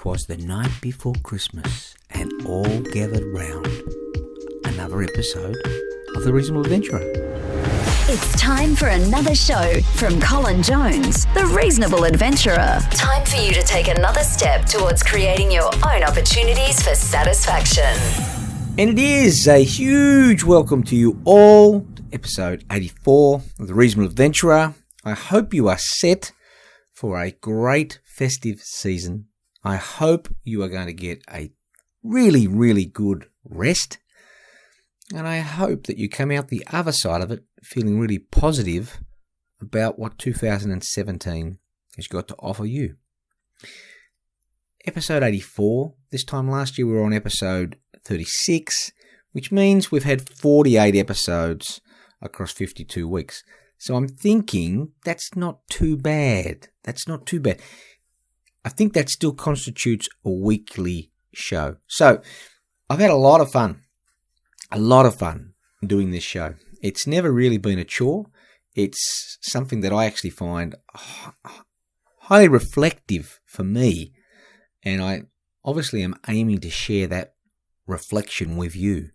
'Twas the night before Christmas, and all gathered round. Another episode of The Reasonable Adventurer. It's time for another show from Colin Jones, The Reasonable Adventurer. Time for you to take another step towards creating your own opportunities for satisfaction. And it is a huge welcome to you all to episode 84 of The Reasonable Adventurer. I hope you are set for a great festive season. I hope you are going to get a really, really good rest. And I hope that you come out the other side of it feeling really positive about what 2017 has got to offer you. Episode 84. This time last year we were on episode 36, which means we've had 48 episodes across 52 weeks. So I'm thinking that's not too bad. That's not too bad. I think that still constitutes a weekly show. So I've had a lot of fun doing this show. It's never really been a chore. It's something that I actually find highly reflective for me. And I obviously am aiming to share that reflection with you,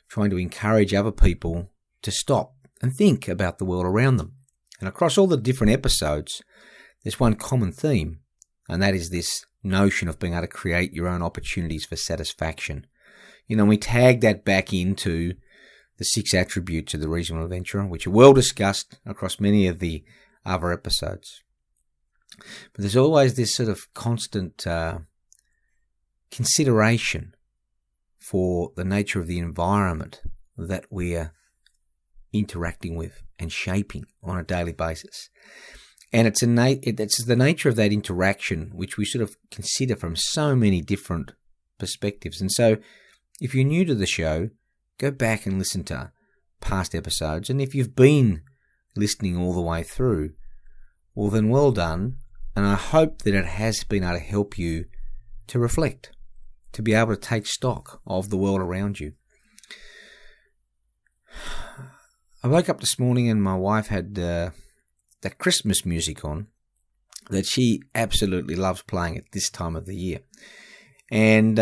trying to encourage other people to stop and think about the world around them. And across all the different episodes, there's one common theme, and that is this notion of being able to create your own opportunities for satisfaction. You know, we tag that back into the 6 attributes of the Reasonable Adventurer, which are well discussed across many of the other episodes. But there's always this sort of constant consideration for the nature of the environment that we're interacting with and shaping on a daily basis. And it's the nature of that interaction which we sort of consider from so many different perspectives. And so if you're new to the show, go back and listen to past episodes. And if you've been listening all the way through, well then well done. And I hope that it has been able to help you to reflect, to be able to take stock of the world around you. I woke up this morning and my wife had that Christmas music on that she absolutely loves playing at this time of the year. And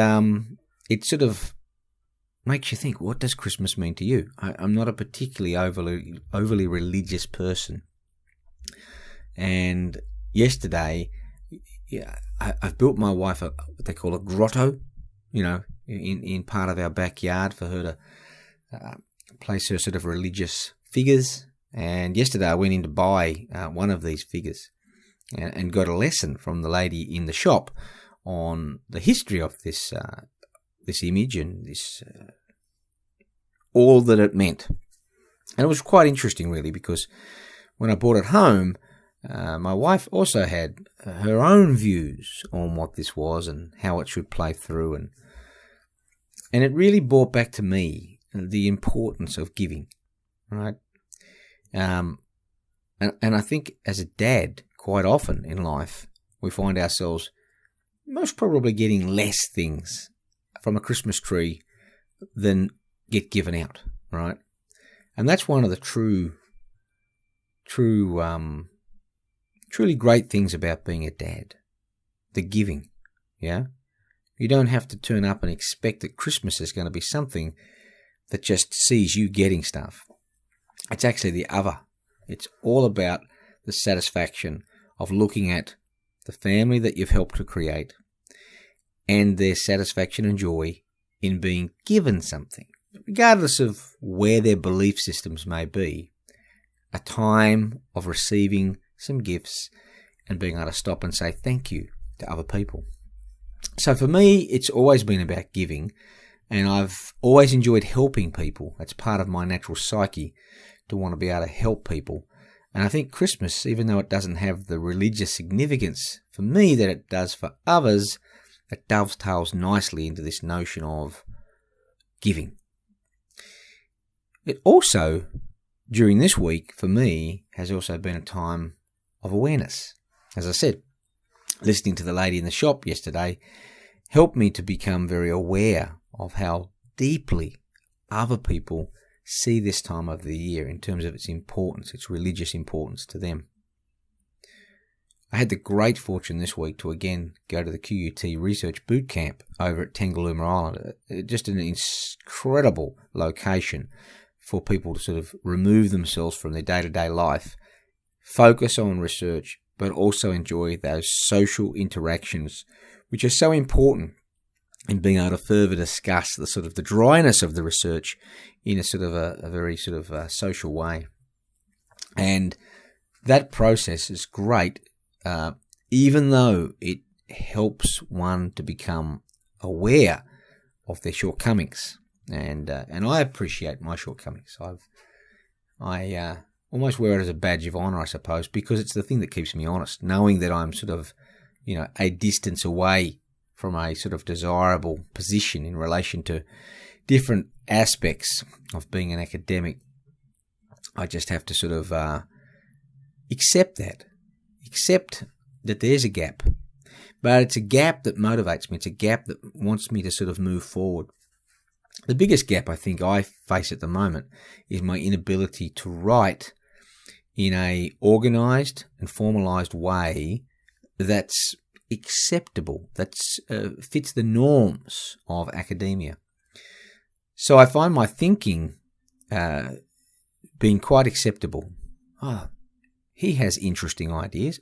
it sort of makes you think, what does Christmas mean to you? I'm not a particularly overly religious person. And yesterday, I've built my wife what they call a grotto, you know, in part of our backyard for her to place her sort of religious figures. And yesterday I went in to buy one of these figures and got a lesson from the lady in the shop on the history of this image and this all that it meant. And it was quite interesting, really, because when I brought it home, my wife also had her own views on what this was and how it should play through, and it really brought back to me the importance of giving, right? And I think as a dad, quite often in life, we find ourselves most probably getting less things from a Christmas tree than get given out, right? And that's one of the truly great things about being a dad, the giving, yeah? You don't have to turn up and expect that Christmas is going to be something that just sees you getting stuff. It's actually the other. It's all about the satisfaction of looking at the family that you've helped to create and their satisfaction and joy in being given something, regardless of where their belief systems may be, a time of receiving some gifts and being able to stop and say thank you to other people. So for me, it's always been about giving, and I've always enjoyed helping people. That's part of my natural psyche, to want to be able to help people. And I think Christmas, even though it doesn't have the religious significance for me that it does for others, it dovetails nicely into this notion of giving. It also, during this week, for me, has also been a time of awareness. As I said, listening to the lady in the shop yesterday helped me to become very aware of how deeply other people see this time of the year in terms of its importance, its religious importance to them. I had the great fortune this week to again go to the QUT Research Boot Camp over at Tangalooma Island. Just an incredible location for people to sort of remove themselves from their day-to-day life, focus on research, but also enjoy those social interactions, which are so important in being able to further discuss the sort of the dryness of the research in a sort of a very sort of social way. And that process is great, even though it helps one to become aware of their shortcomings. And I appreciate my shortcomings. I almost wear it as a badge of honour, I suppose, because it's the thing that keeps me honest, knowing that I'm sort of, a distance away from a sort of desirable position in relation to different aspects of being an academic. I just have to sort of accept that there's a gap. But it's a gap that motivates me. It's a gap that wants me to sort of move forward. The biggest gap I think I face at the moment is my inability to write in a organised and formalised way that's acceptable, that fits the norms of academia. So I find my thinking being quite acceptable. He has interesting ideas.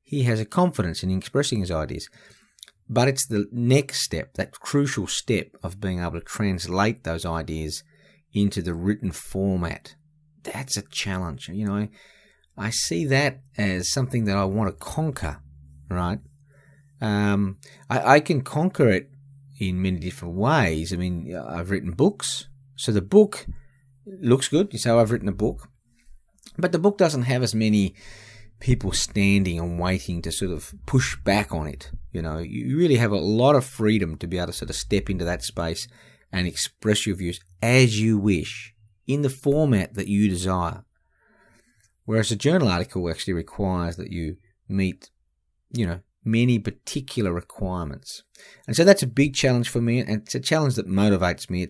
He has a confidence in expressing his ideas. But it's the next step, that crucial step of being able to translate those ideas into the written format. That's a challenge. I see that as something that I want to conquer, right? I can conquer it in many different ways. I mean, I've written books. So the book looks good. You say, I've written a book. But the book doesn't have as many people standing and waiting to sort of push back on it. You really have a lot of freedom to be able to sort of step into that space and express your views as you wish in the format that you desire. Whereas a journal article actually requires that you meet, many particular requirements. And so that's a big challenge for me, and it's a challenge that motivates me.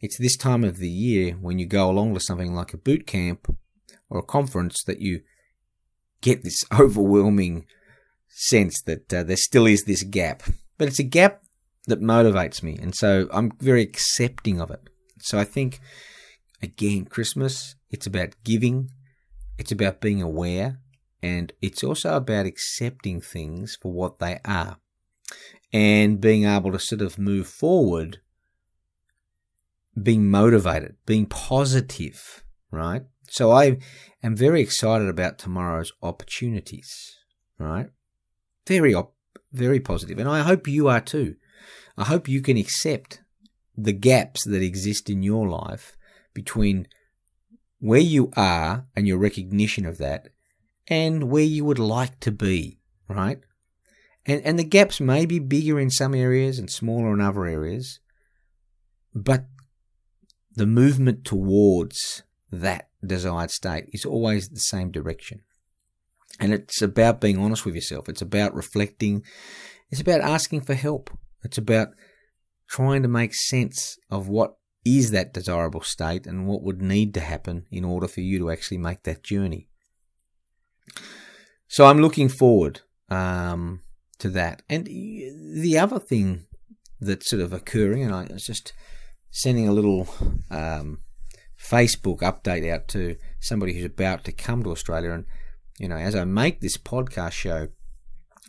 It's this time of the year when you go along to something like a boot camp or a conference that you get this overwhelming sense that there still is this gap. But it's a gap that motivates me, and so I'm very accepting of it. So I think, again, Christmas, it's about giving, it's about being aware, and it's also about accepting things for what they are and being able to sort of move forward, being motivated, being positive, right? So I am very excited about tomorrow's opportunities, right? Very positive. And I hope you are too. I hope you can accept the gaps that exist in your life between where you are and your recognition of that and where you would like to be, right? And the gaps may be bigger in some areas and smaller in other areas, but the movement towards that desired state is always the same direction. And it's about being honest with yourself. It's about reflecting. It's about asking for help. It's about trying to make sense of what is that desirable state and what would need to happen in order for you to actually make that journey. So I'm looking forward to that. And the other thing that's sort of occurring, and I was just sending a little Facebook update out to somebody who's about to come to Australia. And, as I make this podcast show,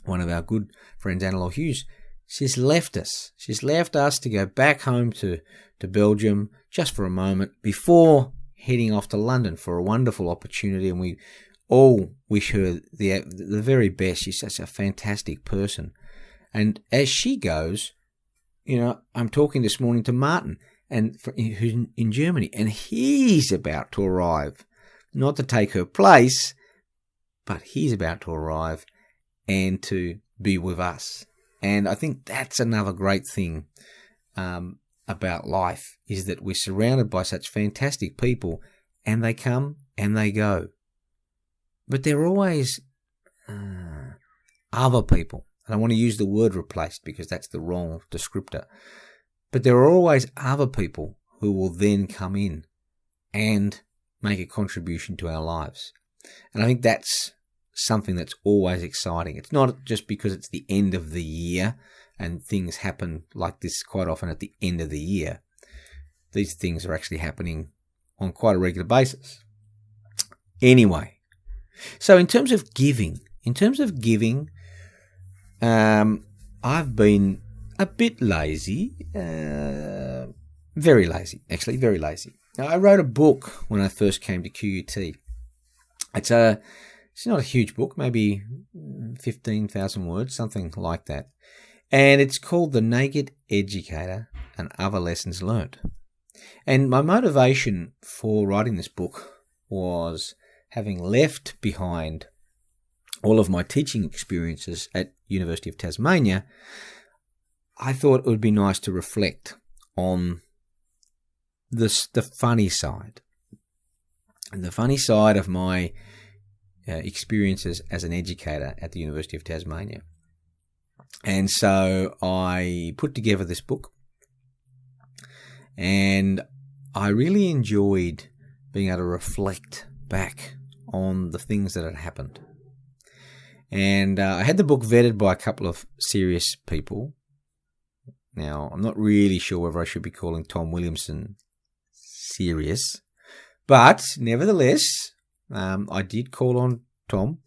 one of our good friends, Annalore Hughes, she's left us. She's left us to go back home to Belgium just for a moment before heading off to London for a wonderful opportunity. And we all wish her the very best. She's such a fantastic person. And as she goes, I'm talking this morning to Martin, who's in Germany, and he's about to arrive, not to take her place, but he's about to arrive and to be with us. And I think that's another great thing about life, is that we're surrounded by such fantastic people, and they come and they go. But there are always other people. And I want to use the word replaced because that's the wrong descriptor. But there are always other people who will then come in and make a contribution to our lives. And I think that's something that's always exciting. It's not just because it's the end of the year and things happen like this quite often at the end of the year. These things are actually happening on quite a regular basis. Anyway, so in terms of giving, I've been a bit lazy, very lazy, actually, very lazy. Now, I wrote a book when I first came to QUT. It's not a huge book, maybe 15,000 words, something like that. And it's called The Naked Educator and Other Lessons Learned. And my motivation for writing this book was having left behind all of my teaching experiences at University of Tasmania. I thought it would be nice to reflect on the funny side. And the funny side of my experiences as an educator at the University of Tasmania. And so I put together this book, and I really enjoyed being able to reflect back on the things that had happened. And I had the book vetted by a couple of serious people. Now, I'm not really sure whether I should be calling Tom Williamson serious, but nevertheless, I did call on Tom,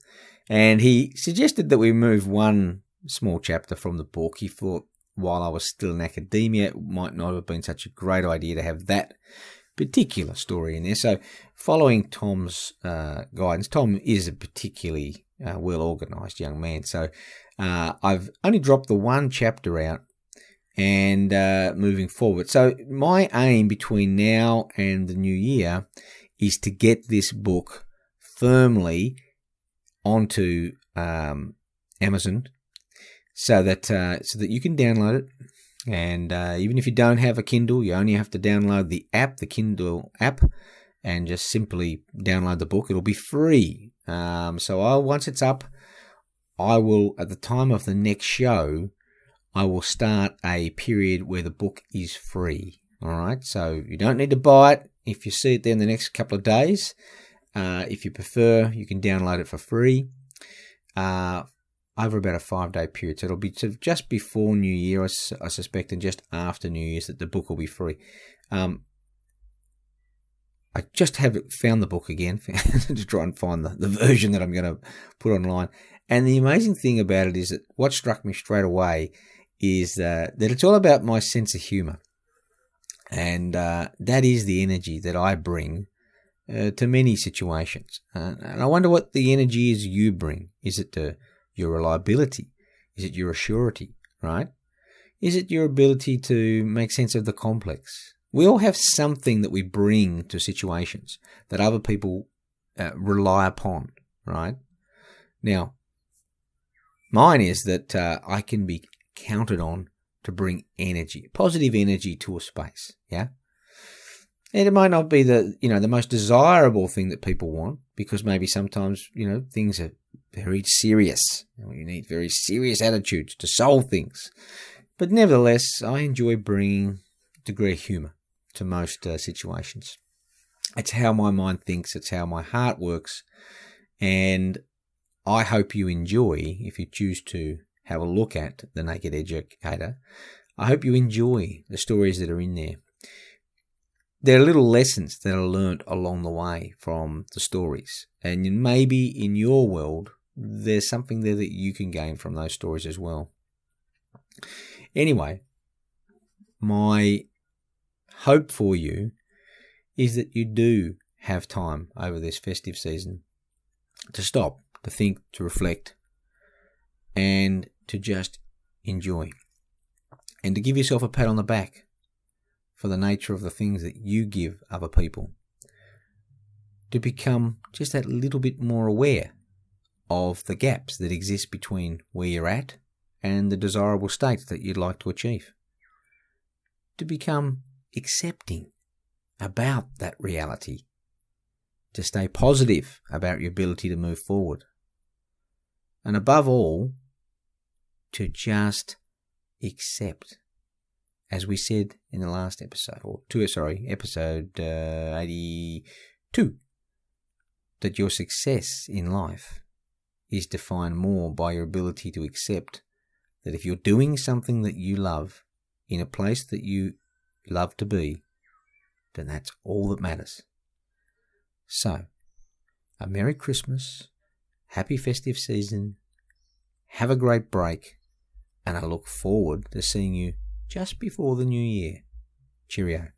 and he suggested that we move one small chapter from the book. He thought while I was still in academia, it might not have been such a great idea to have that particular story in there. So following Tom's guidance, Tom is a particularly well-organised young man. So I've only dropped the one chapter out and moving forward. So my aim between now and the new year is to get this book firmly onto Amazon so that you can download it. And even if you don't have a Kindle, you only have to download the app, the Kindle app, and just simply download the book. It'll be free. So once it's up, I will, at the time of the next show, I will start a period where the book is free. All right. So you don't need to buy it if you see it there in the next couple of days. If you prefer, you can download it for free over about a 5-day period. So it'll be just before New Year, I suspect, and just after New Year's that the book will be free. I just haven't found the book again to try and find the version that I'm going to put online. And the amazing thing about it is that what struck me straight away is that it's all about my sense of humour. And that is the energy that I bring to many situations. And I wonder what the energy is you bring. Is it your reliability? Is it your assurity, right? Is it your ability to make sense of the complex? We all have something that we bring to situations that other people rely upon, right? Now, mine is that I can be counted on to bring energy, positive energy to a space, yeah? And it might not be the most desirable thing that people want, because maybe sometimes, things are very serious. You need very serious attitudes to solve things. But nevertheless, I enjoy bringing a degree of humour to most situations. It's how my mind thinks. It's how my heart works. And I hope you enjoy, if you choose to have a look at The Naked Educator, I hope you enjoy the stories that are in there. There are little lessons that are learnt along the way from the stories. And maybe in your world, there's something there that you can gain from those stories as well. Anyway, my hope for you is that you do have time over this festive season to stop, to think, to reflect, and to just enjoy. And to give yourself a pat on the back for the nature of the things that you give other people. To become just that little bit more aware of the gaps that exist between where you're at and the desirable state that you'd like to achieve. To become accepting about that reality. To stay positive about your ability to move forward. And above all, to just accept, as we said in the last episode, episode 82, that your success in life is defined more by your ability to accept that if you're doing something that you love in a place that you love to be, then that's all that matters. So, a Merry Christmas, Happy Festive Season, have a great break, and I look forward to seeing you just before the New Year. Cheerio.